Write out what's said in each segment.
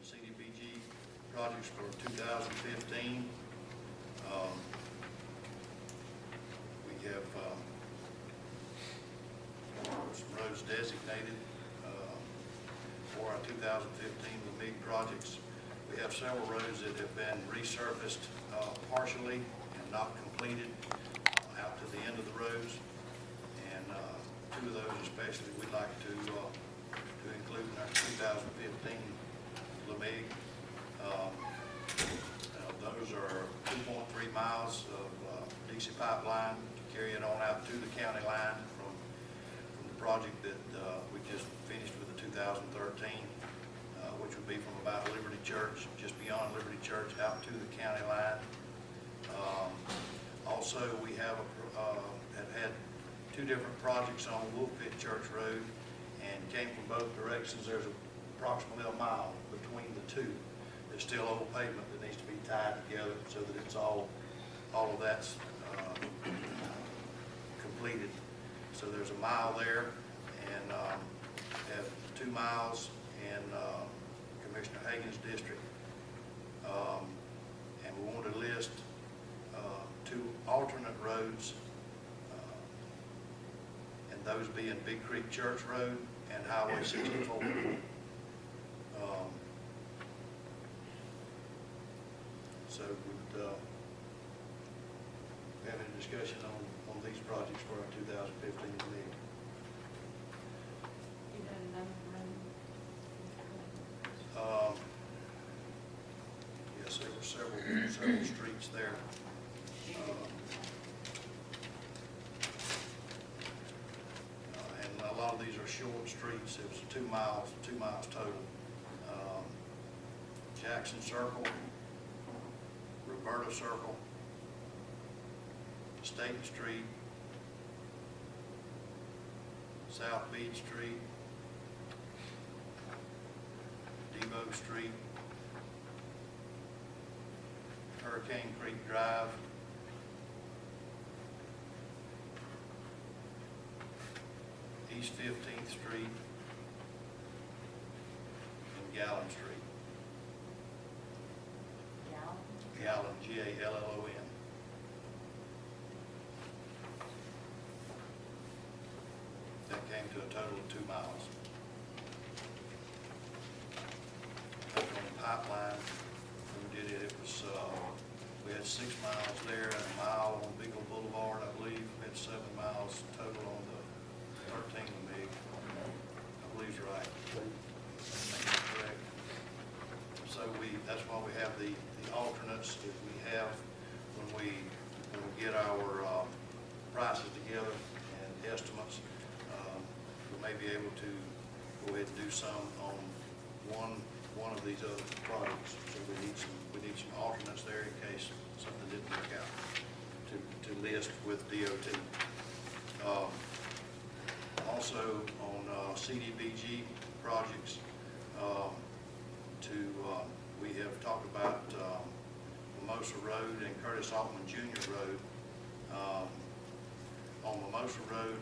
CDBG projects for 2015. We have some roads designated for our 2015 LMIG projects. We have several roads that have been resurfaced partially and not completed out to the end of the roads. And two of those especially we'd like to include in our 2015 LMIG. Those are 2.3 miles of DC pipeline to carry it on out to the county line from the project that we just finished with the 2013, which would be from about Liberty Church, just beyond Liberty Church, out to the county line. Also, we have had two different projects on Wolf Pit Church Road, and came from both directions. There's approximately a mile between the two. There's still old pavement that needs to be tied together so that it's all of that's completed. So there's a mile there, and have 2 miles in Commissioner Hagan's district. And we want to list 2 alternate roads, and those being Big Creek Church Road and Highway 64. So would we have any discussion on these projects for our 2015 LMIG? You had another Yes, there were several streets there. And a lot of these are short streets. It was 2 miles total. Jackson Circle, Roberta Circle, State Street, South Beach Street, Debo Street, Hurricane Creek Drive, East 15th Street, and Gallon Street. Gallon, G-A-L-L-O-N. That came to a total of 2 miles. On the pipeline, when we did it, it was, we had 6 miles there and a mile on Beagle Boulevard, I believe. We had 7 miles total on the 13 LMIG. I believe you're right. I think that's correct. So that's why we have the alternates that we have when we get our prices together and estimates. We may be able to go ahead and do some on one of these other projects. So we need some alternates there in case something didn't work out to list with DOT. Also on CDBG projects, we have talked about Mimosa Road and Curtis Altman Jr. Road. On Mimosa Road,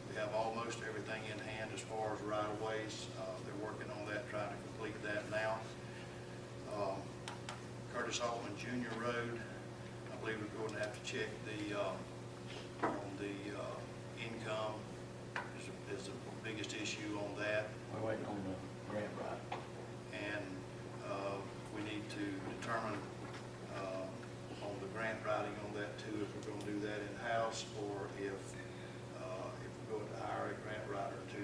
we have almost everything in hand as far as right-of-ways. They're working on that, trying to complete that now. Curtis Altman Jr. Road, I believe we're going to have to check on the income is the biggest issue on that. We're waiting on the grant writer. And we need to determine on the grant writing on that too, if we're going to do that in-house or if we're going to hire a grant writer to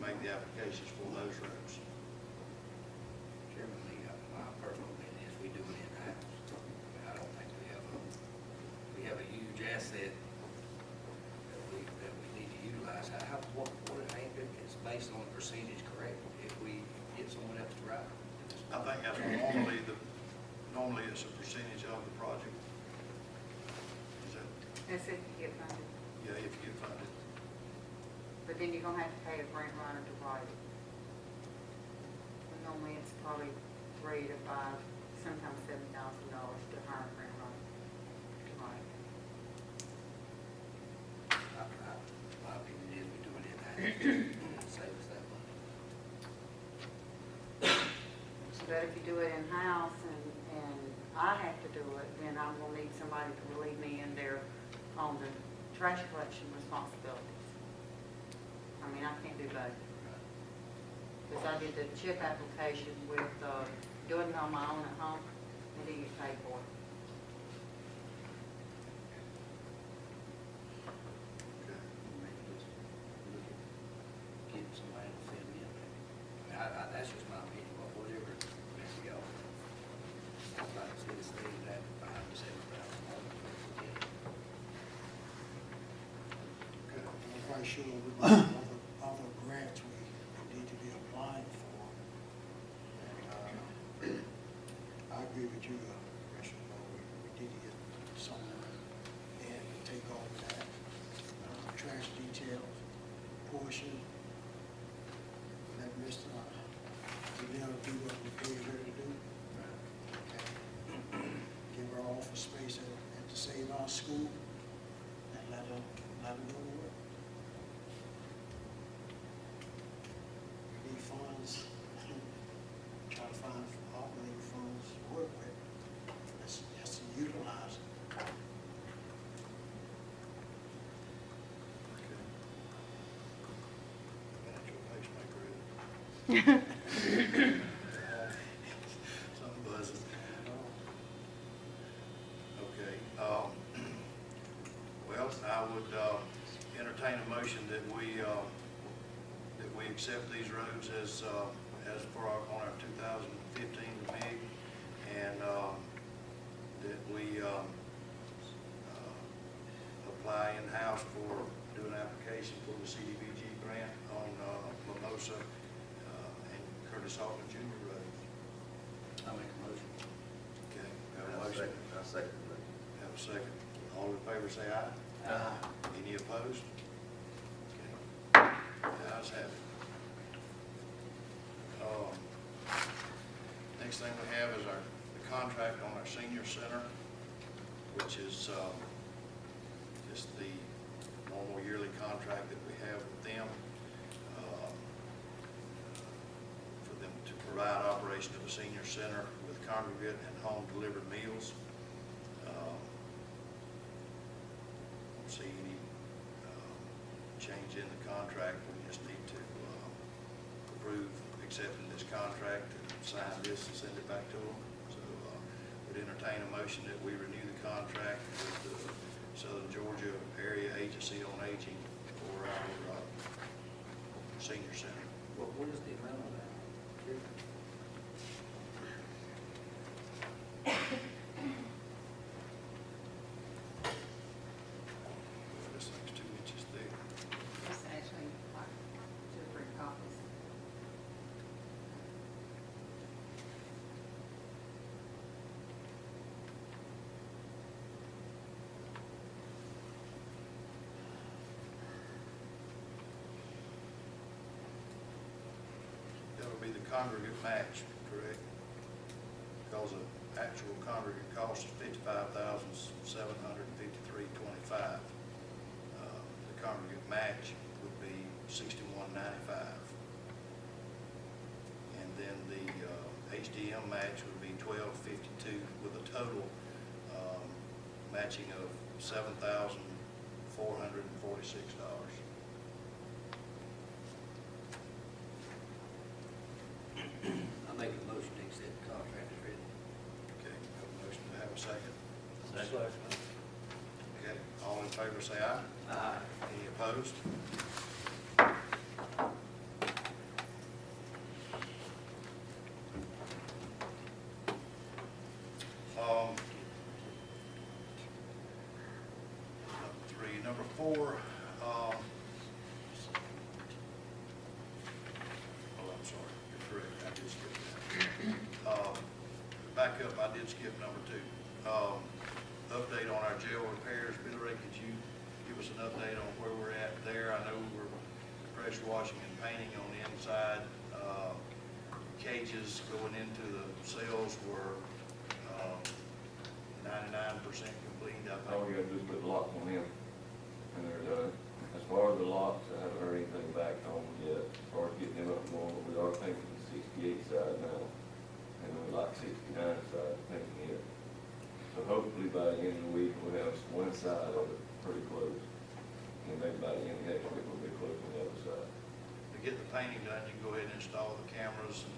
make the applications for those roads. Chairman, my personal opinion is we do it in-house. I don't think we have a huge asset that we need to utilize. What I think it's based on a percentage, correct? If we get someone else to write. I think that's normally it's a percentage of the project. Is that? That's if you get funded. Yeah, if you get funded. But then you're gonna have to pay a grant writer to write it. And normally it's probably $3,000 to $5,000, sometimes $7,000 to hire a grant writer to write it. My opinion is we do it in-house. Save us that money. But if you do it in-house and I have to do it, then I'm gonna need somebody to relieve me in there on the trash collection responsibilities. I mean, I can't do both. Because I did the chip application with, doing it on my own at home, and didn't get paid for it. Okay. Maybe just look at getting somebody to fill in. That's just my opinion, but whatever, there we go. I'd like to see us leave that $5,000 to $7,000. Okay. I'm quite sure with all the grants we need to be applying for. And I agree with you, Commissioner, we need to get someone in to take over that trash detail portion. Let Mr. Liddell do what we paid her to do. Okay. Give her office space at the Save Our School and let her go to work. We need funds, try to find operating funds to work with. That's to utilize it. Okay. Financial pacemaker, something buzzing. Okay, well, I would, entertain a motion that we accept these roads as for our, on our 2015 MIG, and, that we, apply in-house for doing an application for the CDBG grant on, Mimosa, and Curtis Altman Jr. roads. I'll make a motion. Okay, have a motion? I second Have a second. All in favor say aye. Any opposed? Okay. The ayes have it. Next thing we have is the contract on our senior center, which is just the normal yearly contract that we have with them for them to provide operation of the senior center with congregate and home delivered meals. Don't see any change in the contract. We just need to approve accepting this contract and sign this and send it back to them. So would entertain a motion that we renew the contract with the Southern Georgia Area Agency on Aging for our senior center. What is the amount of that? This thing's 2 inches thick. It's actually like 2 or 3 copies. That'll be the congregate match, correct? Because the actual congregate cost is $55,753.25. The congregate match would be $61.95. And then the HDM match would be $12.52 with a total matching of $7,446. I'll make a motion to accept the contract as written. Okay, have a motion to have a second. Second. Okay, all in favor say aye. Aye. Any opposed? Number 4, oh, I'm sorry, you're correct, I did skip that. Back up, I did skip number 2. Update on our jail repairs. Billy Ray, could you give us an update on where we're at there? I know we're pressure washing and painting on the inside. Cages going into the cells were 99% complete, I think. All we gotta do is put the locks on them, and they're done. As far as the locks, I haven't heard anything back on them yet, as far as getting them up and going, but we are thinking the 68 side now. side of it, pretty close. And maybe by the end of next week, we'll be close on the other side. To get the painting done, you can go ahead and install the cameras,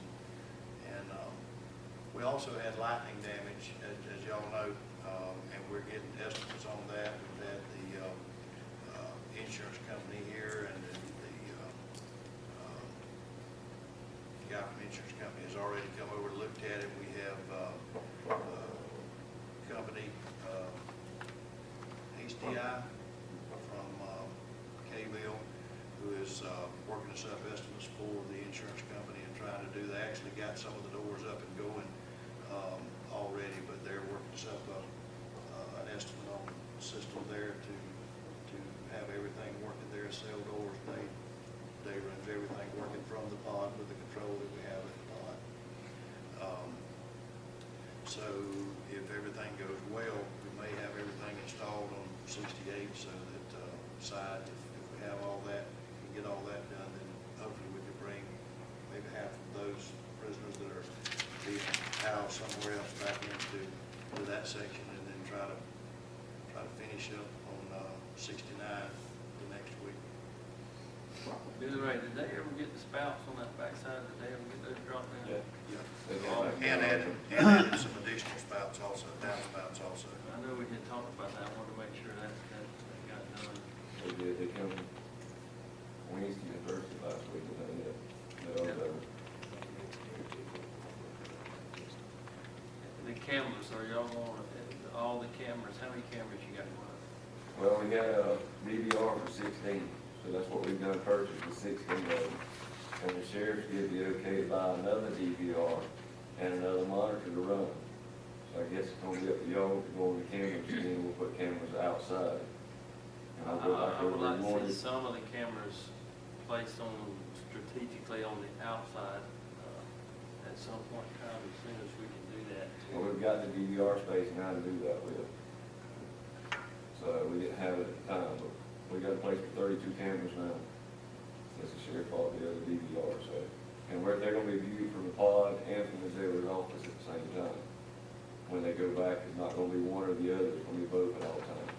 and we also had lightning damage, as y'all know, and we're getting estimates on that. We've had the insurance company here, and the guy from the insurance company has already come over and looked at it. We have company, HDI from K-Bill, who is working us up estimates for the insurance company and trying to do, they actually got some of the doors up and going already, but they're working us up an estimate on the system there to have everything working there, cell doors, day runs, everything working from the pod with the control that we have at the pod. So if everything goes well, we may have everything installed on 68, so that side, if we have all that, we get all that done, then hopefully we could bring maybe half of those prisoners that are being housed somewhere else back into that section, and then try to finish up on 69 the next week. Billy Ray, did they ever get the spouts on that backside? Did they ever get those dropped down? Yeah. Yeah. They got back And down. added some additional spouts also, downspouts also. I know we had talked about that. I wanted to make sure that got done. They did, they come Wednesday and Thursday last week, and then The cameras, are y'all on, all the cameras, how many cameras you got running? well, we got a DVR for 16, so that's what we've done purchase, the 16 of them. And the sheriff's give the okay to buy another DVR and another monitor to run. So I guess it's gonna be up to y'all to go on the cameras, and then we'll put cameras outside. And I'll go back I would over like in the to morning. see some of the cameras placed on strategically on the outside at some point in time, as soon as we can do that. Well, we've got the DVR space now to do that with. So we didn't have it at the time, but we got a place for 32 cameras now. Since the sheriff bought the other DVR, so. And they're gonna be viewed from the pod and from the jailer's office at the same time. When they go back, it's not gonna be one or the other, it's gonna be both at all times.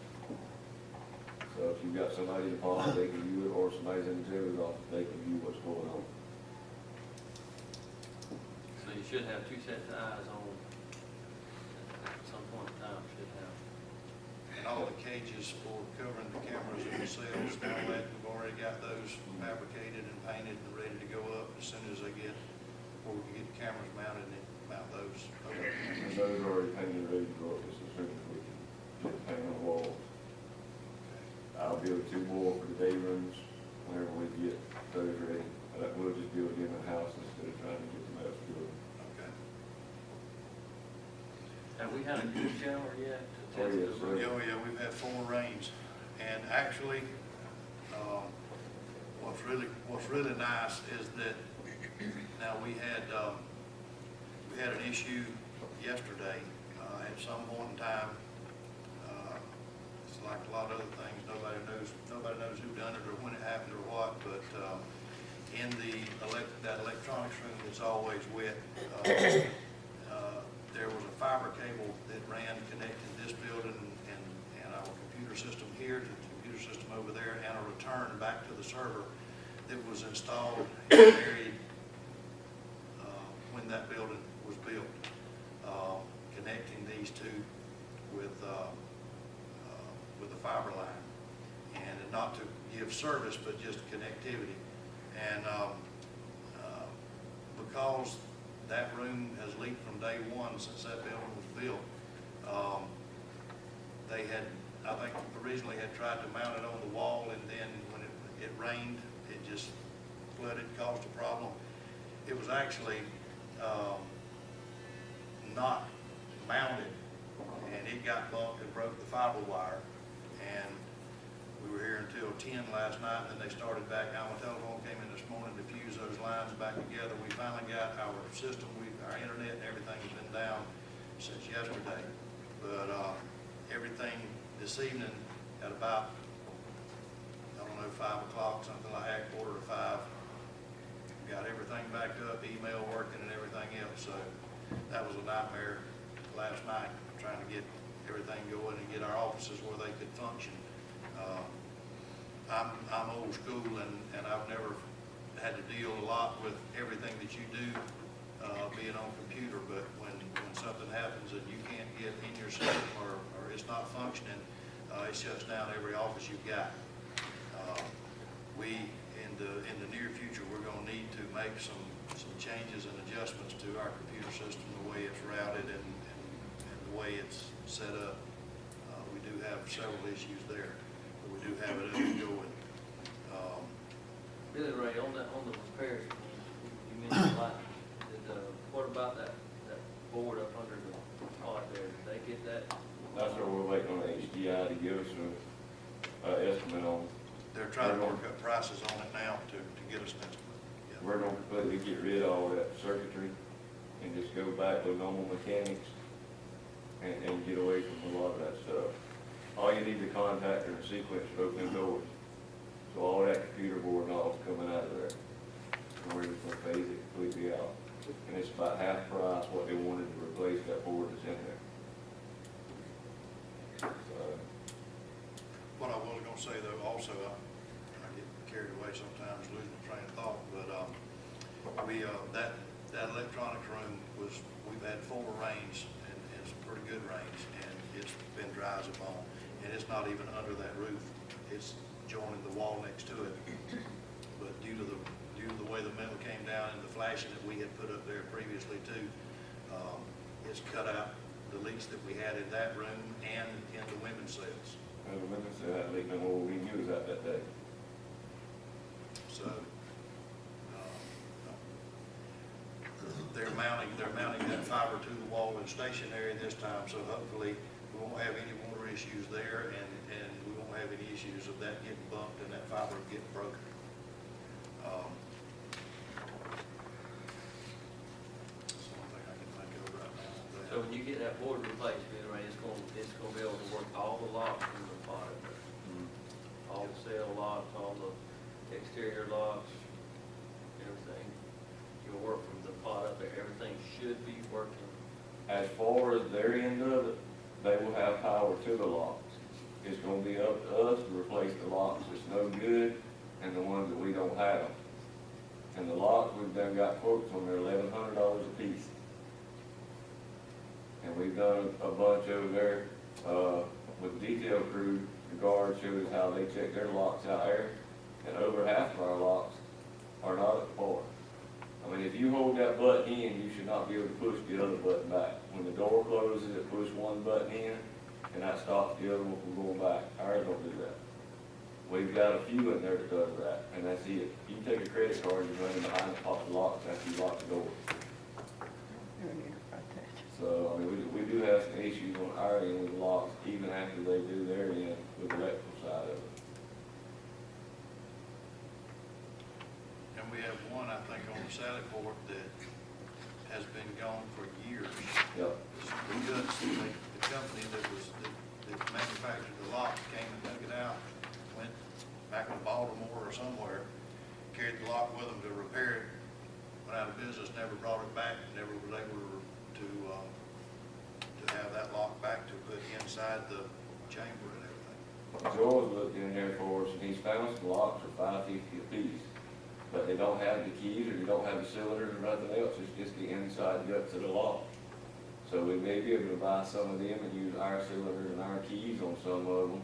So if you've got somebody in the pod, they can view it, or somebody's in the jailer's office, they can view what's going on. So you should have two sets of eyes on, at some point in time, should have. And all the cages for covering the cameras and the cells, and all that, we've already got those fabricated and painted and ready to go up as soon as they get, before we can get the cameras mounted and mount those. And those are already painted, ready to go up just as soon as we can get the paint on the walls. I'll build 2 more for the day rooms whenever we get those ready. But we'll just build them in the house instead of trying to get them out of building. Okay. Have we had a new shower yet to Oh, test yes, the sir. roof? Yeah, we've had 4 rains, and actually, what's really nice is that, now we had an issue yesterday, at some point in time. It's like a lot of other things, nobody knows who done it or when it happened or what, but, in that electronics room that's always wet, there was a fiber cable that ran connecting this building and our computer system here to the computer system over there, and a return back to the server that was installed and buried when that building was built, connecting these two with the fiber line, and not to give service, but just connectivity. And because that room has leaked from day one since that building was built, they had, I think originally had tried to mount it on the wall, and then when it rained, it just flooded, caused a problem. It was actually not mounted, and it got bumped and broke the fiber wire. And we were here until 10 last night, and then they started back. Our telephone came in this morning to fuse those lines back together. We finally got our system, our internet and everything has been down since yesterday. But everything this evening at about, I don't know, 5 o'clock, something like that, 4:45, got everything back up, email working and everything else. So that was a nightmare last night, trying to get everything going and get our offices where they could function. I'm old school and I've never had to deal a lot with everything that you do, being on computer, but when something happens and you can't get in your system or it's not functioning, it shuts down every office you've got. We, in the near future, we're gonna need to make some changes and adjustments to our computer system, the way it's routed and the way it's set up. We do have several issues there, but we do have it up and going. Billy Ray, on the repairs, you mentioned like, what about that board up under the pod there? Did they get that? That's what we're waiting on HDI to give us an estimate on. They're trying to work up prices on it now to get us an estimate. Yeah. We're gonna completely get rid of all that circuitry and just go back with normal mechanics and get away from a lot of that stuff. All you need is a contactor and a sequence to open the doors. So all that computer board and all coming out of there. And we're just gonna phase it completely out. And it's about half price what they wanted to replace that board that's in there. So, What I was gonna say though, also, I get carried away sometimes, losing my train of thought, but, that electronics room we've had 4 rains and some pretty good rains, and it's been dry as a bone. And it's not even under that roof, it's joining the wall next to it. But due to the way the metal came down and the flashing that we had put up there previously too, it's cut out the leaks that we had in that room and in the women's cells. and the women said that leak no more we knew was out that day. So, they're mounting that fiber to the wall in the station area this time, so hopefully we won't have any water issues there and we won't have any issues of that getting bumped and that fiber getting broken. That's the only thing I can think of right now. So when you get that board replaced, Billy Ray, it's gonna be able to work all the locks in the pod up there. All the cell locks, all the exterior locks, everything. You'll work from the pod up there, everything should be working. As far as their end of it, they will have power to the locks. It's gonna be up to us to replace the locks that's no good and the ones that we don't have. And the locks, we've done got quotes on, they're $1,100 a piece. And we've done a bunch over there, with the detail crew, the guard shows how they check their locks out there, and over half of our locks are not at par. I mean, if you hold that button in, you should not be able to push the other button back. When the door closes, it pushes one button in, and that stops the other one from going back. Ours don't do that. We've got a few in there that does that, and that's it. You can take a credit card and run it behind the pop the locks after you lock the door. So, I mean, we do have some issues on our end with locks, even after they do their end with the electrical side of it. And we have one, I think, on the Sally Port that has been gone for years. Yep. The company that manufactured the lock came and took it out, went back to Baltimore or somewhere, carried the lock with them to repair it, went out of business, never brought it back, never was able to have that lock back to put inside the chamber and everything. George looked in there for us, and he's found some locks for $5.50 a piece, but they don't have the keys, or they don't have the cylinders or nothing else, it's just the inside guts of the lock. So we may be able to buy some of them and use our cylinders and our keys on some of them,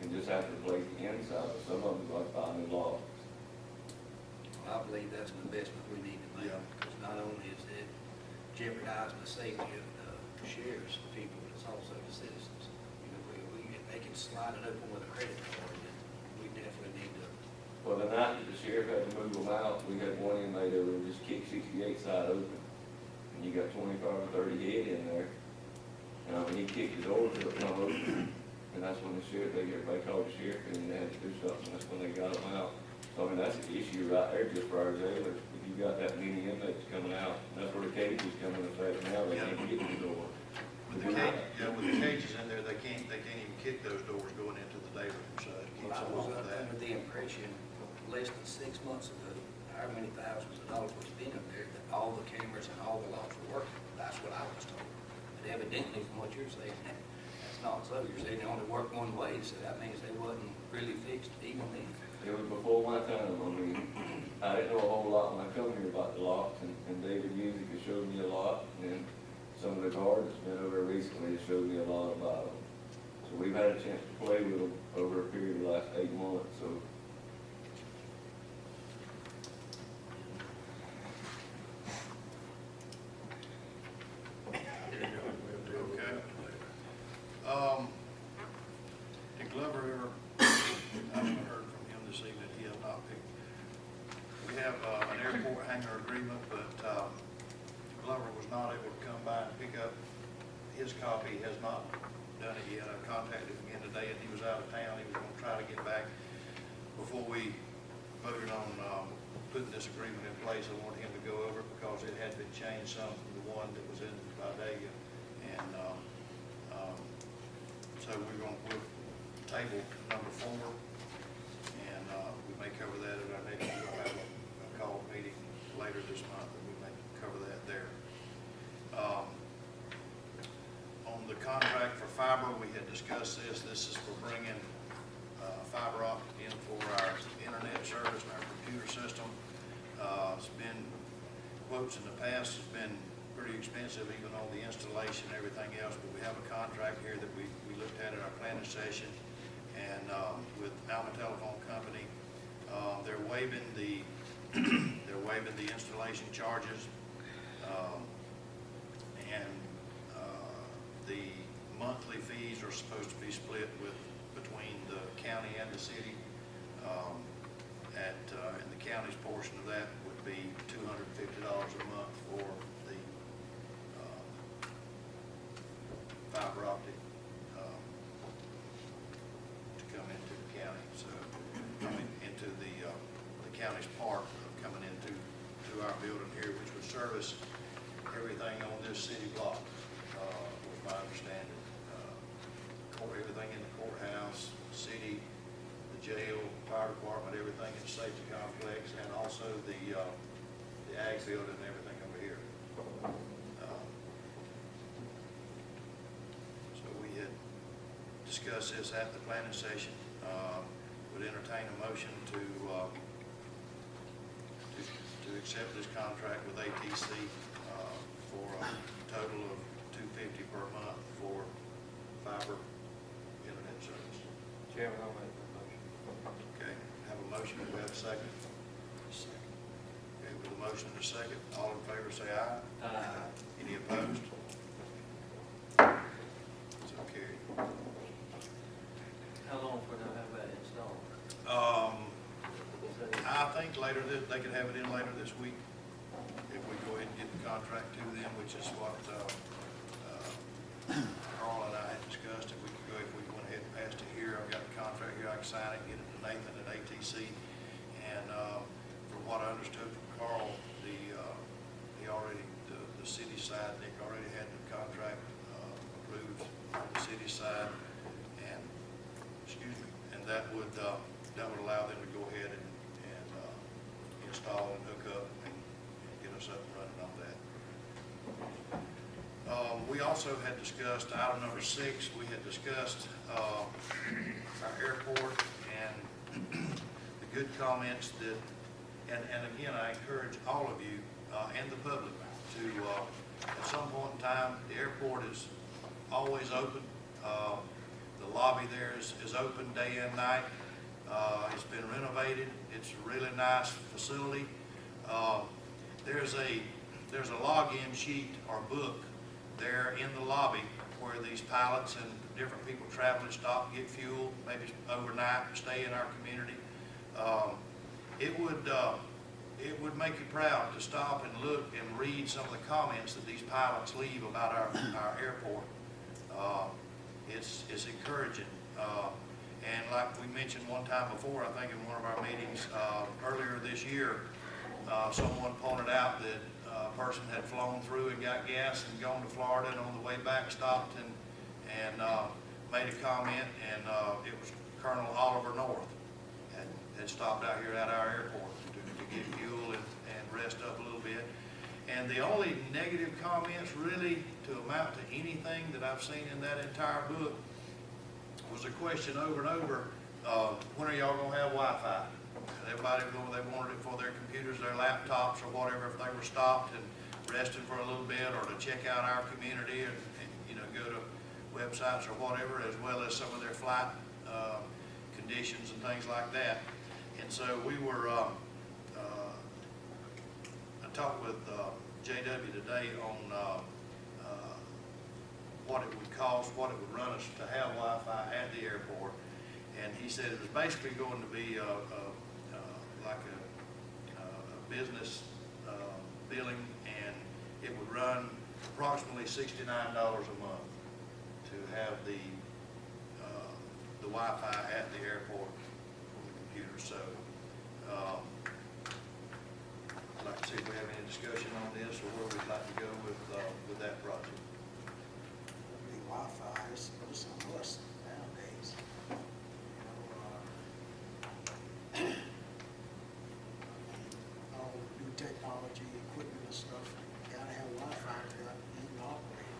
and just have to replace the inside, but some of them like buy new locks. I believe that's an investment we need to make, Yeah. because not only is it jeopardizing the safety of the sheriff's people, but it's also the citizens. You know, they can slide it open with a credit card, and we definitely need to. Well, the night that the sheriff had to move them out, we had one inmate over and just kicked 68 side open. And you got 25 or 30 head in there. And he kicked the door till it come open. And that's when the sheriff, they called the sheriff and they had to do something. That's when they got them out. So I mean, that's an issue right there just for our jailers. If you got that many inmates coming out, and that's where the cages come into effect now, they can't get to the door. With the cages in there, they can't even kick those doors going into the day room, so it keeps Well, I them was off of that. under the impression less than 6 months ago, how many thousands of dollars was spent in there, that all the cameras and all the locks were working. That's what I was told. But evidently, from what you're saying, that's not so. You're saying they only work one way, so that means they wasn't really fixed even then. It was before my time, I mean, I didn't know a whole lot when I come here about the locks, and David Music has showed me a lot, and then some of the guards that's been over recently has showed me a lot about them. So we've had a chance to play with them over a period of the last 8 months, so. Okay. Did Glover ever, I haven't heard from him this evening, he has not picked. We have an airport hangar agreement, but Glover was not able to come by and pick up his copy, has not done it yet. I contacted him again today, and he was out of town. He was gonna try to get back before we voted on putting this agreement in place. I wanted him to go over it because it had been changed some from the one that was in Vidalia. And so we'll table number 4, and we may cover that at our next, we'll have a call meeting later this month, and we may cover that there. On the contract for fiber, we had discussed this. This is for bringing fiber optic in for our internet service and our computer system. It's been, quotes in the past, has been pretty expensive, even on the installation and everything else, but we have a contract here that we looked at our planning session, and with Alma Telephone Company, they're waiving the installation charges, and the monthly fees are supposed to be split between the county and the city. And the county's portion of that would be $250 a month for the fiber optic to come into the county. So, into the county's part of coming into our building here, which would service everything on this city block, was my understanding. Everything in the courthouse, city, the jail, fire department, everything in the safety complex, and also the ag building and everything over here. So we had discussed this at the planning session. Would entertain a motion to accept this contract with ATC for a total of $250 per month for fiber internet service. Chairman, I'll make that motion. Okay, have a motion, do we have a second? Second. Okay, with a motion and a second, all in favor say aye. Aye. Any opposed? So carried. How long before they'll have that installed? I think later, they could have it in later this week, if we go ahead and get the contract to them, which is what Carl and I had discussed. If we could go, if we went ahead and passed it here, I've got the contract here, I can sign it, get it to Nathan at ATC. And from what I understood from Carl, the city side, Nick already had the contract approved on the city side, and, and that would allow them to go ahead and install and hook up and get us up and running on that. We also had discussed item number 6. We had discussed our airport and the good comments that, and again, I encourage all of you and the public to, at some point in time, the airport is always open. The lobby there is open day and night. It's been renovated. It's a really nice facility. There's a login sheet or book there in the lobby where these pilots and different people traveling stop, get fuel, maybe overnight, stay in our community. It would make you proud to stop and look and read some of the comments that these pilots leave about our airport. It's encouraging. And like we mentioned one time before, I think in one of our meetings earlier this year, someone pointed out that a person had flown through and got gas and gone to Florida, and on the way back stopped and made a comment, and it was Colonel Oliver North had stopped out here at our airport to get fuel and rest up a little bit. And the only negative comments really to amount to anything that I've seen in that entire book was a question over and over, when are y'all gonna have Wi-Fi? And everybody, they wanted it for their computers, their laptops, or whatever, if they were stopped and resting for a little bit, or to check out our community and, you know, go to websites or whatever, as well as some of their flight, conditions and things like that. And so we were, I talked with, JW today on, what it would cost, what it would run us to have Wi-Fi at the airport. And he said it was basically going to be like a business billing, and it would run approximately $69 a month to have the Wi-Fi at the airport for the computer. So I'd like to see if we have any discussion on this, or where we'd like to go with that project. The Wi-Fi is a must nowadays. You know, all new technology, equipment and stuff, you gotta have Wi-Fi to even operate.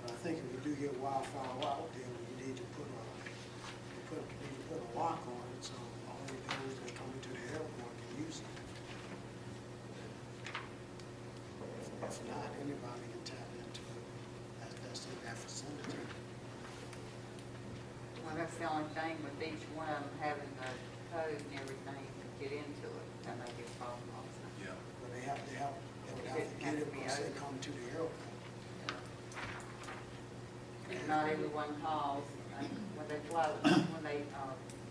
But I think if we do get Wi-Fi out there, we need to put a lock on it, so only those that come into the airport can use it. If not, anybody can tap into it, that's in that facility. Well, that's the only thing with each one of them having the code and everything to get into it, that may be a problem also. Yeah. But they would have to get it once they come to the airport. If not everyone calls, when they fly, when they,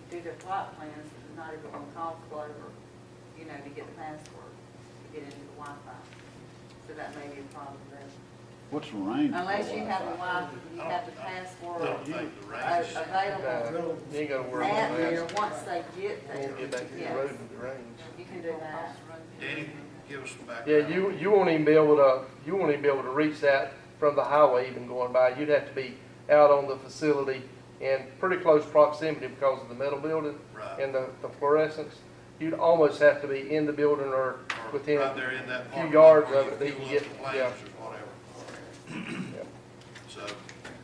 do their flight plans, not everyone calls Clover, you know, to get the password, to get into the Wi-Fi. So that may be a problem there. What's the range? Unless you have a Wi-Fi, you have the password I don't think the range is- available You ain't gotta worry at about there, that. once they get there. Won't get back to the Yes. road with the range. You can do that. Danny, give us some background. Yeah, you won't even be able to reach that from the highway even going by. You'd have to be out on the facility in pretty close proximity because of the metal building Right. and the fluorescence. You'd almost have to be in the building or Or within right there in that a few parking yards lot where of it that you fuel can up get, the planes yeah. or whatever. Yeah. So,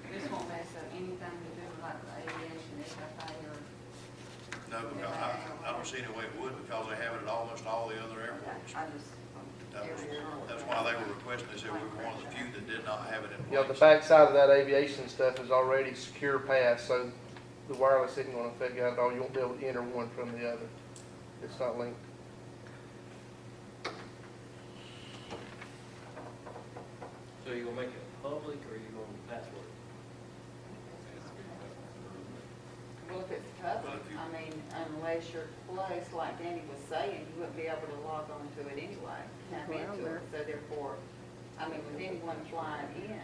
This won't mess up anything to do with like the aviation, FFA or, no, because I don't see any way it would, because they have it at almost all the other airports. I just, That's why they were requesting, they said we were one of the few that did not have it in Yeah, place. the backside of that aviation stuff is already secure pass, so the wireless isn't gonna affect that at all. You won't be able to enter one from the other. It's not linked. So you gonna make it public, or you gonna password? well, if it's public, I mean, unless you're close, like Danny was saying, you wouldn't be able to log on to it anyway, tap into it. So therefore, I mean, with anyone flying in,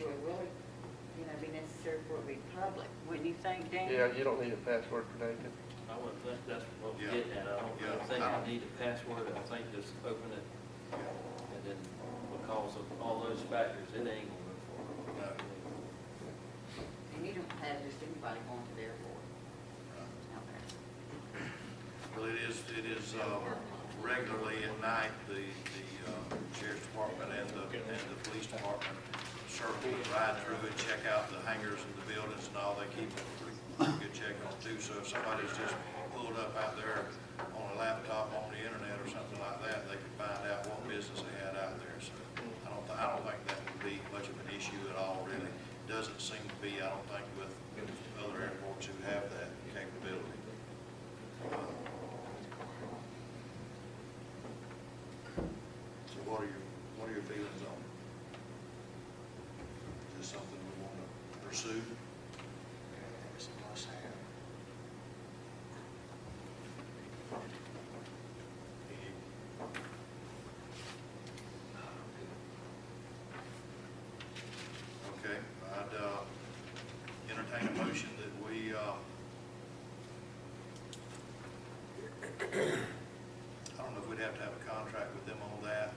it would really, you know, be necessary for it to be public. Wouldn't you think, Danny? Yeah, you don't need a password protected. I would, that's what we're Yeah. getting at. I Yeah. don't think I need a password. I think just open it, Yeah. and then because of all those factors, it ain't gonna work for No. them. And you don't have just anybody going to the airport out there. Well, it is regularly at night, the sheriff's department and the police department circle, ride through and check out the hangars and the buildings and all. They keep a pretty good check on too. So if somebody's just pulled up out there on a laptop on the internet or something like that, they can find out what business they had out there. So I don't think that would be much of an issue at all, really. Doesn't seem to be, I don't think, with other airports who have that capability. So what are your feelings on it? Is this something we want to pursue? It's a must have. Okay, I'd entertain a motion that we, I don't know if we'd have to have a contract with them on that.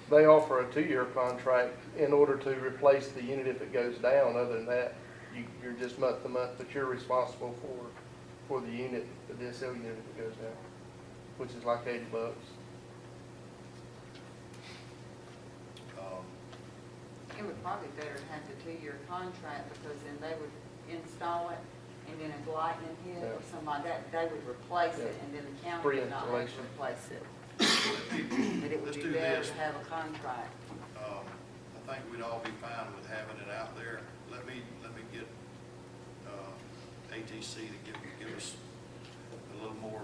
They offer a 2-year contract in order to replace the unit if it goes down. Other than that, you're just month to month, but you're responsible for the unit, the DSL unit if it goes down, which is like $80. it would probably be better to have the 2-year contract, because then they would install it, and then if lightning hit or Yeah. something like that, they would replace it, Yeah. and then the county Free would not have to installation. replace it. But it would Let's be do better this. to have a contract. I think we'd all be fine with having it out there. Let me get, ATC to give us a little more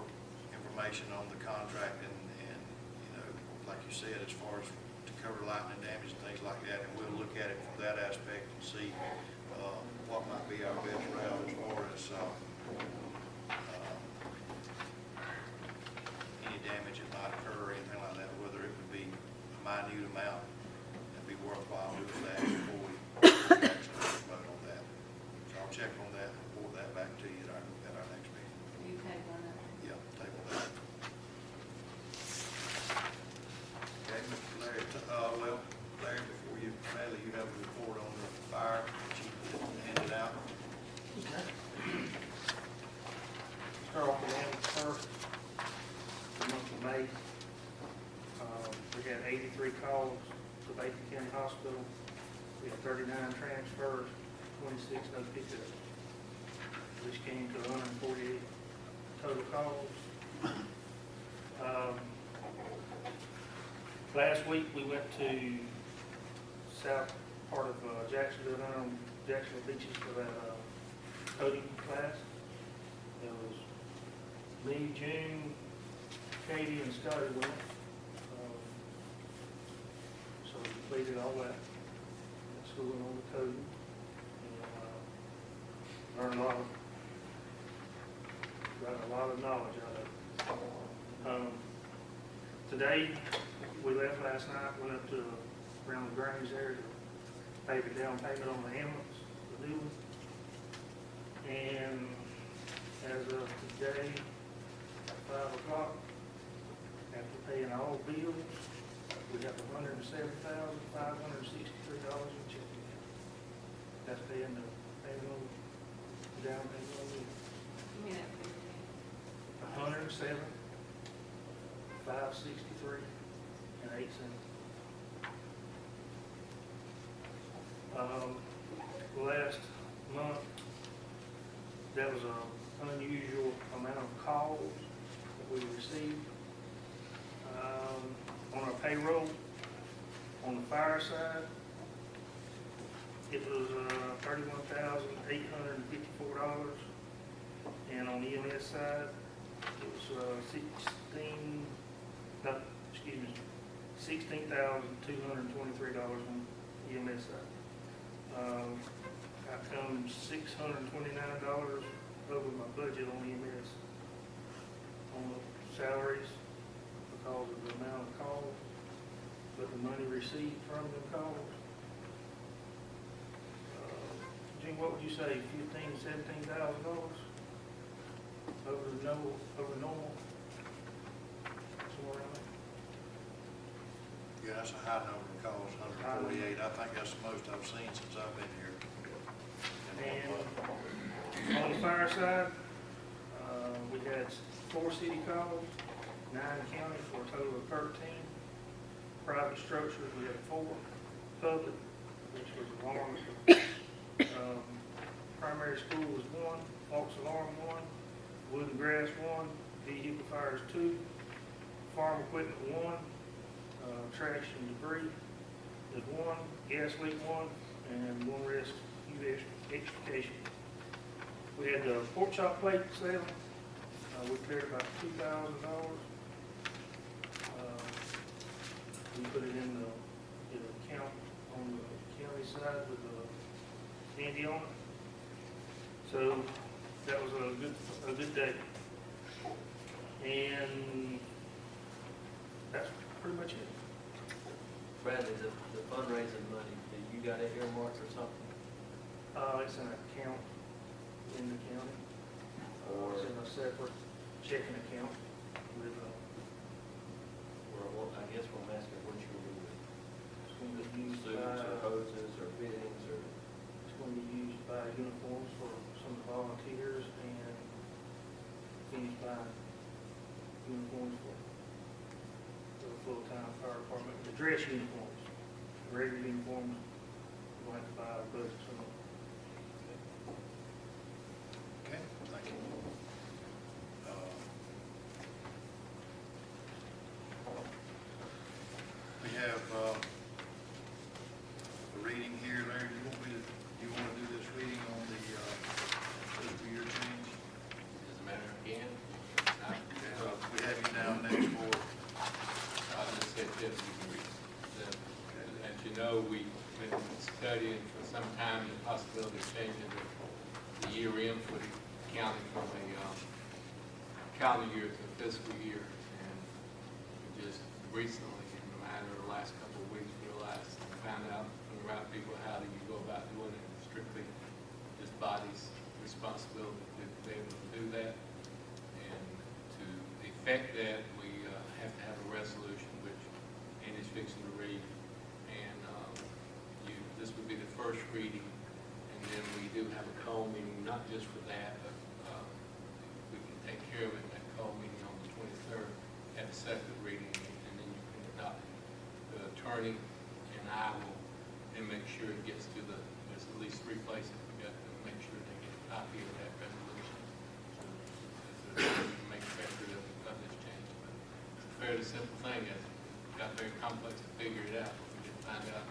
information on the contract and, you know, like you said, as far as to cover lightning damage and things like that, and we'll look at it from that aspect and see, what might be our best route as far as, any damage that might occur or anything like that, whether it would be a minute amount, it'd be worthwhile doing that before we actually vote on that. So I'll check on that and report that back to you at our next meeting. You take one of them. Yeah, table that. Okay, Mr. Larry, well, Larry, before you, Bradley, you have a report on the fire that you handed out. Start off with the first, the month of May. We had 83 calls to Baker County Hospital. We had 39 transfers, 26 no pickups, which came to 148 total calls. Last week, we went to south part of Jacksonville, down on Jacksonville beaches for that coding class. It was me, June, Katie, and Scotty went. So we completed all that, schooling on the coding, and learned got a lot of knowledge out of it. Today, we left last night, went up to around the Grange there to pay the down payment on the ambulance, the new one. And as of today, at 5 o'clock, after paying all bills, we have $107,563 in checking. That's paying the payment on, the down payment on the, Give me that figure. 107, 563 and 8 cents. Last month, that was an unusual amount of calls that we received. On our payroll, on the fire side, it was $31,854, and on the EMS side, it was $16,223 on EMS side. I come $629 over my budget on EMS on the salaries because of the amount of calls, but the money received from them calls. Gene, what would you say, $15,000, $17,000 over normal? Somewhere around there? Yeah, that's a high number of calls, 148. I think that's the most I've seen since I've been here. And on the fire side, we had 4 city calls, 9 county for a total of 13. Private structures, we had 4. Public, which was alarm. Primary school was 1, false alarm 1, wood and grass 1, vehicle fires 2, farm equipment 1, trash and debris is 1, gas leak 1, and 1 rescue extrication. We had the pork chop plate sale. We cleared about $2,000. We put it in the account on the county side with the Andy on it. So that was a good day. And that's pretty much it. Bradley, the fundraising money, do you got it earmarked or something? It's an account in the county. It's in a separate checking account with, Or what, I guess what I'm asking, what you will do with it's going to be used suits by, or hoses or fittings or? it's going to be used by uniforms for some of the volunteers and finished by uniforms for the full-time fire department, the dress uniforms, the regular uniforms we'll have to buy our budget some. Okay, thank you. We have, the reading here, Larry, you want to do this reading on the, fiscal year change? Doesn't matter again. We have you down next for, I'll just say this, as you know, we've been studying for some time the possibility of changing the year end for the county from a calendar year to a fiscal year. And we just recently, in the matter of the last couple of weeks, realized, found out from the right people how do you go about doing it, strictly this body's responsibility to be able to do that. And to effect that, we have to have a resolution, which Andy's fixing to read. And this would be the first reading, and then we do have a call meeting, not just for that, but we can take care of it in that call meeting on the 23rd, have a second reading, and then you can adopt it. The attorney and I will then make sure it gets to there's at least 3 places we got to make sure they get a copy of that resolution to make record of this change. But it's a fairly simple thing. It got very complex to figure it out, but we did find out.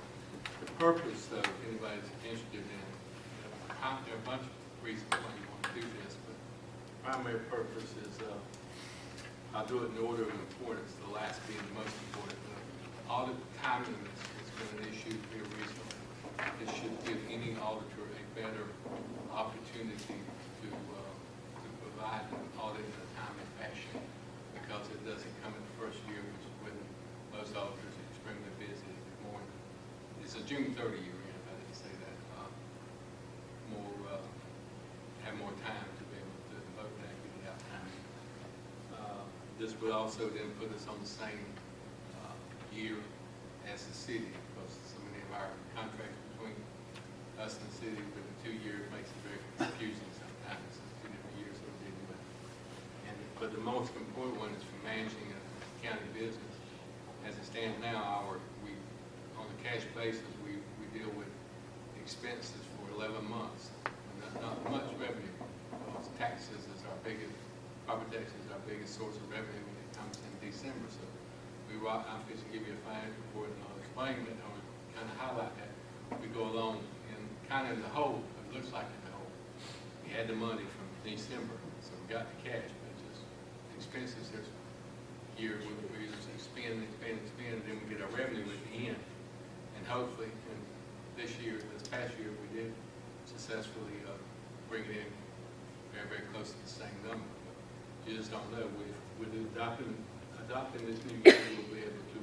The purpose, though, if anybody's interested in, there are a bunch of reasons why you want to do this, but the primary purpose is, I'll do it in order of importance, the last being the most important. Audit timeliness has been an issue here recently. It should give any auditor a better opportunity to provide an audit in a timely fashion, because it doesn't come in the first year, which is when most auditors are extremely busy. It's a June 30 year end, I didn't say that. Have more time to be able to devote that, get it out time. This would also then put us on the same year as the city, because so many of our contracts between us and the city with the 2 years makes it very confusing sometimes. It's 2 different years that we're dealing with. But the most important one is for managing a county business. As it stands now, on the cash basis, we deal with expenses for 11 months. Not much revenue, because taxes is our biggest, property taxes is our biggest source of revenue when it comes in December. So I'm going to give you a financial report, and I'll explain that, I'll kind of highlight that. We go along, and kind of in the hole, it looks like in the hole. We had the money from December, so we got the cash, but just expenses this year, we just expend, and then we get our revenue at the end. And hopefully, in this past year, we did successfully bring it in very, very close to the same number. But you just don't know. With adopting this new year, we'll be able to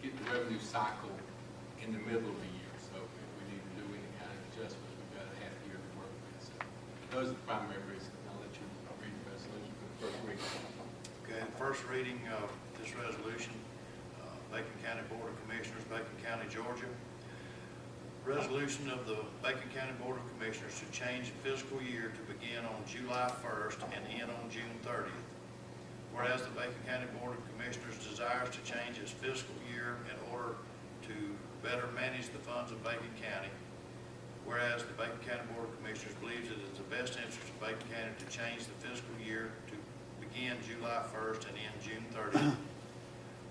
get the revenue cycle in the middle of the year. So if we need to do any kind of adjustments, we've got a half year to work with. So those are the primary reasons. I'll let you read the resolution for the first reading. okay, first reading of this resolution, Bacon County Board of Commissioners, Bacon County, Georgia. Resolution of the Bacon County Board of Commissioners to change the fiscal year to begin on July 1st and end on June 30th. Whereas the Bacon County Board of Commissioners desires to change its fiscal year in order to better manage the funds of Bacon County. Whereas the Bacon County Board of Commissioners believes it is the best interest of Bacon County to change the fiscal year to begin July 1st and end June 30th.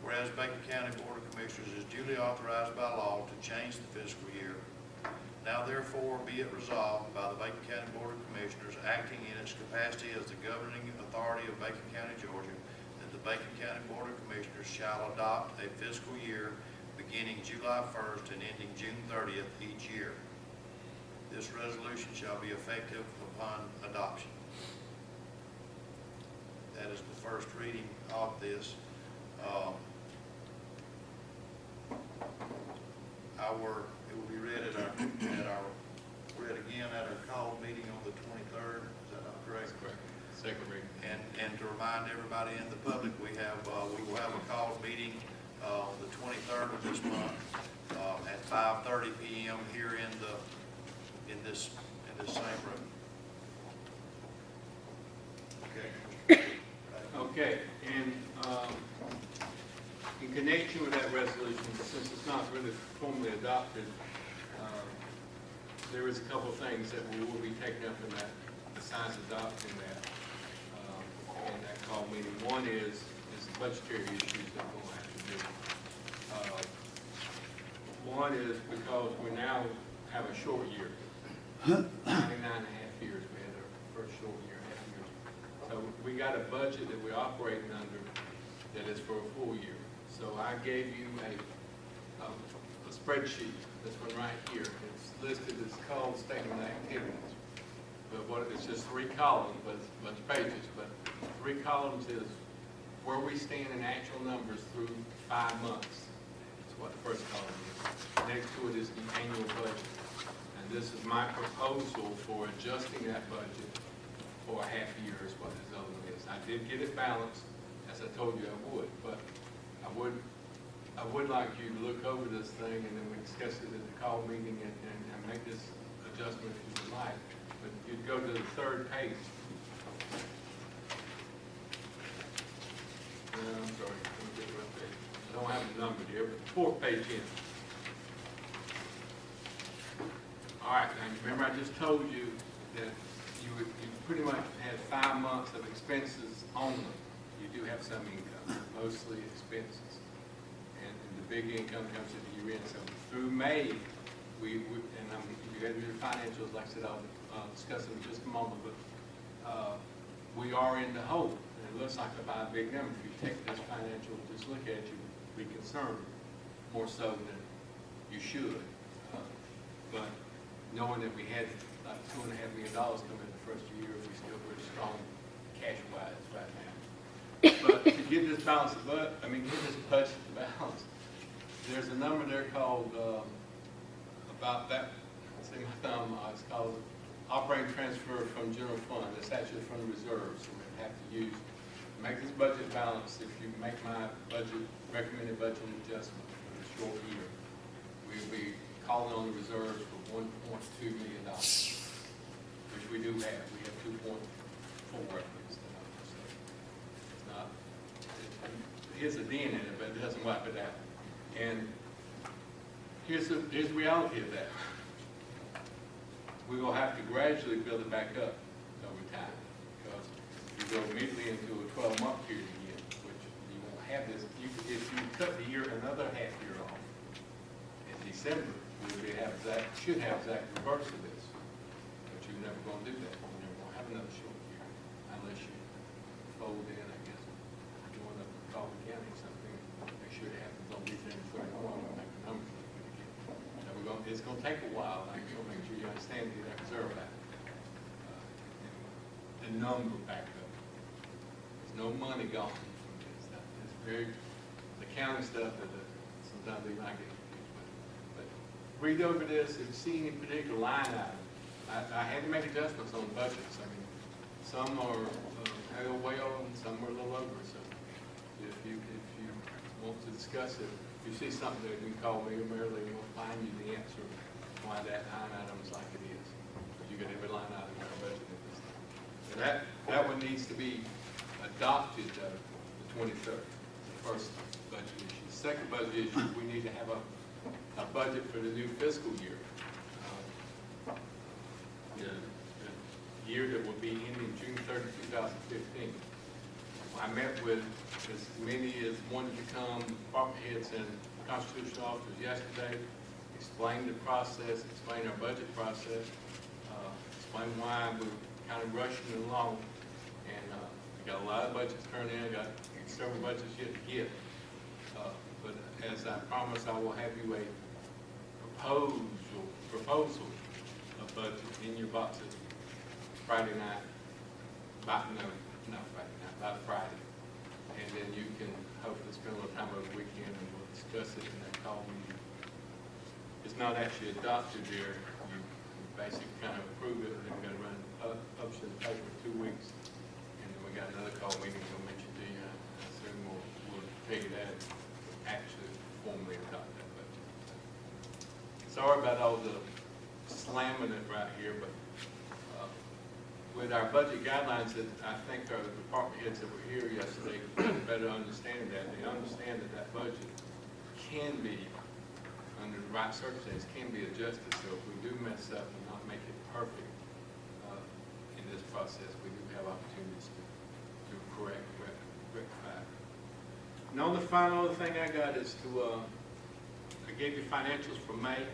Whereas Bacon County Board of Commissioners is duly authorized by law to change the fiscal year. Now therefore be it resolved by the Bacon County Board of Commissioners, acting in its capacity as the governing authority of Bacon County, Georgia, that the Bacon County Board of Commissioners shall adopt a fiscal year beginning July 1st and ending June 30th each year. This resolution shall be effective upon adoption. That is the first reading of this. It will be read read again at our call meeting on the 23rd. Is that not correct? That's correct. Second reading. And to remind everybody in the public, we will have a call meeting on the 23rd of this month at 5:30 p.m. here in this same room. Okay. Okay, and in connection with that resolution, since it's not really formally adopted, there is a couple of things that we will be taking up in that, besides adopting that, in that call meeting. One is the budgetary issues that we'll have to do. One is because we now have a short year, 99 and a half years, we had our first short year, half year. So we got a budget that we're operating under that is for a full year. So I gave you a spreadsheet, this one right here. It's listed, it's called Statement of Activities. But it's just 3 columns, but it's a bunch of pages. But 3 columns is where we stand in actual numbers through 5 months. That's what the first column is. Next to it is the annual budget. And this is my proposal for adjusting that budget for a half year is what this other one is. I did get it balanced, as I told you I would, but I would like you to look over this thing and then we discuss it at the call meeting and make this adjustment if you would like. But you'd go to the 3rd page. I'm sorry, let me get it right there. I don't have it numbered here, but the 4th page in. All right, now remember I just told you that you pretty much had 5 months of expenses only. You do have some income, mostly expenses. And the big income comes at the year end. So through May, you got to do the financials, like I said, I'll discuss them in just a moment, but we are in the hole. And it looks like about a big number. If you take this financial, just look at it, you'd be concerned more so than you should. But knowing that we had like $2.5 million come in the first year, we still pretty strong cash-wise right now. But to get this balance, get this budget balance, there's a number there called about that. See my thumb. It's called operating transfer from general fund. It's actually from the reserves. So we have to use to make this budget balance. If you make my recommended budget adjustment for the short year, we'll be calling on the reserves for $1.2 million, which we do have. We have 2.4 at least. So it's not. Here's a dent in it, but it doesn't wipe it out. And here's the reality of that. We will have to gradually build it back up over time, because you go immediately into a 12-month period again, which you won't have this. If you cut the year another half year off in December, should have exact reverse of this. But you're never going to do that. You're never going to have another short year unless you fold in, I guess, going up to Colvin County or something. Make sure it happens on December 31 and make the numbers look good again. So it's going to take a while. I'm going to make sure you understand that reserve that. The number back up. There's no money gone from this stuff. It's very, the county stuff that sometimes they might get confused with. But read over this and see any particular line item. I had to make adjustments on budgets. I mean, some are a little way over and some are a little over. So if you want to discuss it, if you see something that you can call me or Marilyn, we'll find you the answer why that line item is like it is. You got every line item in our budget at this time. And that one needs to be adopted the 23rd, the first budget issue. The second budget issue, we need to have a budget for the new fiscal year. The year that will be ending June 30, 2015. I met with as many as wanted to come, department heads and constitutional officers yesterday, explain the process, explain our budget process, explain why we're kind of rushing along. And we got a lot of budgets turned in, got several budgets yet to get. But as I promised, I will have you a proposal of budget in your boxes Friday night, not Friday night, by Friday. And then you can hopefully spend a little time over the weekend and we'll discuss it in that call meeting. It's not actually adopted there. You basically kind of approve it, and then we're going to run publish in the paper for 2 weeks. And then we got another call meeting we'll mention to you. I assume we'll figure that actually formally adopt that budget. Sorry about all the slamming it right here, but with our budget guidelines, that I think our department heads that were here yesterday better understand that. They understand that budget can be, under the right circumstances, can be adjusted. So if we do mess up and not make it perfect in this process, we do have opportunities to correct, rectify. And on the final other thing I got is to, I gave you financials for May.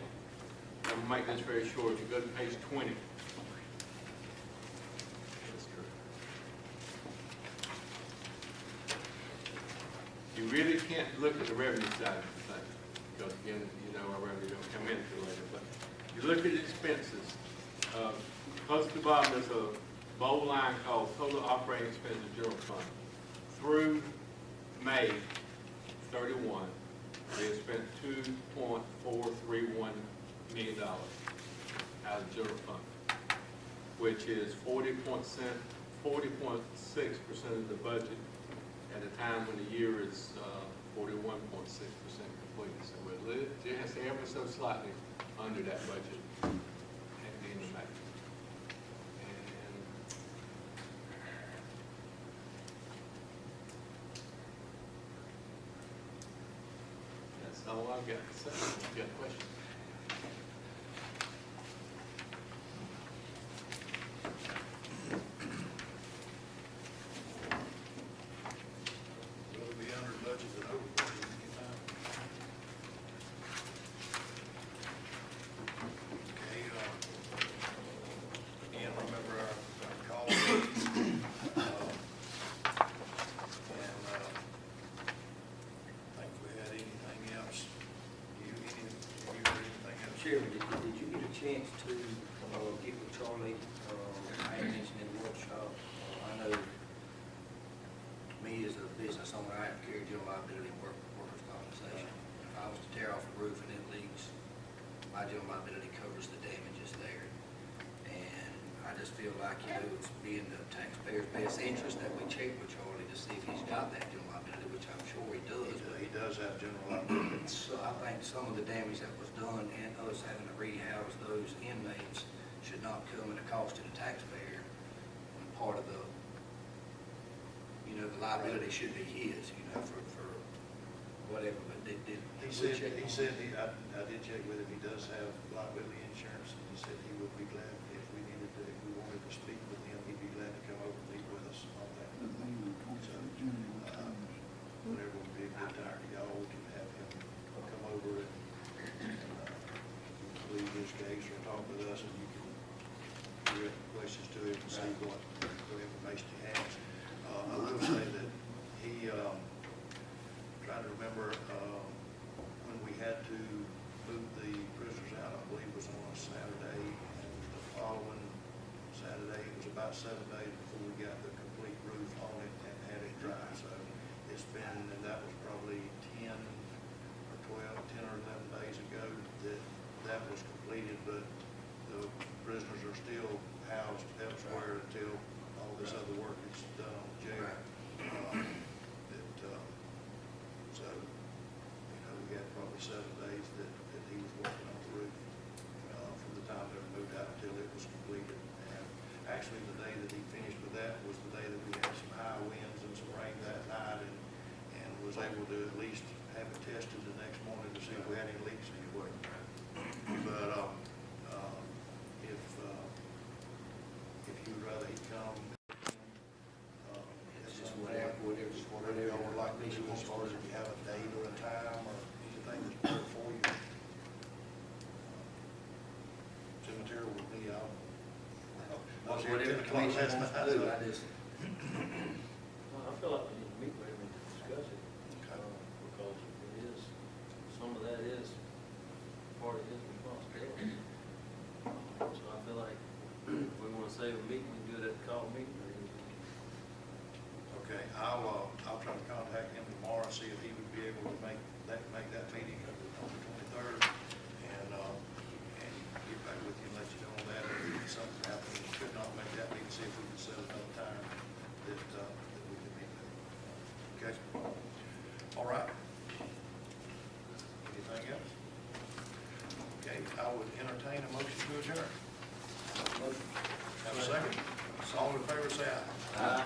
I'm gonna make this very short. If you go to page 20. You really can't look at the revenue side of the thing, because again, you know, our revenue don't come in until later, but you look at expenses, close to the bottom, there's a bold line called total operating expenses general fund. Through May 31, we have spent $2.431 million out of the general fund, which is 40.6% of the budget at a time when the year is 41.6% complete. So we're just ever so slightly under that budget at the end of May. And that's all I've got to say. You got questions? Will be under budget and over budget anytime. Okay, again, remember our call. I think we had anything else. You heard anything else? Chairman, did you get a chance to get with Charlie? I had mentioned in the workshop, I know me as a business owner, I have to carry general liability and workers' compensation. If I was to tear off a roof and it leaks, my general liability covers the damages there. And I just feel like, you know, it's being the taxpayer's best interest that we check with Charlie to see if he's got that general liability, which I'm sure he does. He does have general liability. So I think some of the damage that was done and us having to rehouse those inmates should not come at a cost to the taxpayer. And part of the, you know, the liability should be his, you know, for whatever, but did. I did check with him, he does have liability insurance, and he said he would be glad if we wanted to speak with him, he'd be glad to come over and meet with us on that. So, whenever would be a good time for y'all, we can have him come over and plead his case or talk with us, and you can direct questions to him and see what information he has. I will say that he, trying to remember, when we had to move the prisoners out, I believe it was on a Saturday, and the following Saturday, it was about 7 days before we got the complete roof on it and had it dry. So it's been, and that was probably 10 or 11 days ago that was completed, but the prisoners are still housed elsewhere until all this other work is done on the jail. So, you know, we had probably 7 days that he was working on the roof from the time they were moved out until it was completed. And actually, the day that he finished with that was the day that we had some high winds and some rain that night, and was able to at least have it tested the next morning to see if we had any leaks anywhere. But if you would rather he come, It's just whatever y'all would like me to, as far as if you have a date or a time or anything that's better for you. Cemetery with me, I was here at 10 o'clock last night. I just, Well, I feel like we need to meet with him and discuss it, because it is, some of that is part of his responsibility. So I feel like if we want to save a meeting, we can do it at the call meeting. Okay, I'll try to contact him tomorrow, see if he would be able to make that meeting on the 23rd, and get back with you and let you know on that, or if something happens, and could not make that meeting, see if we can set another time that we can meet with. Okay? All right. Anything else? Okay, I would entertain a motion to adjourn. Have a second? All in favor, say aye. Aye.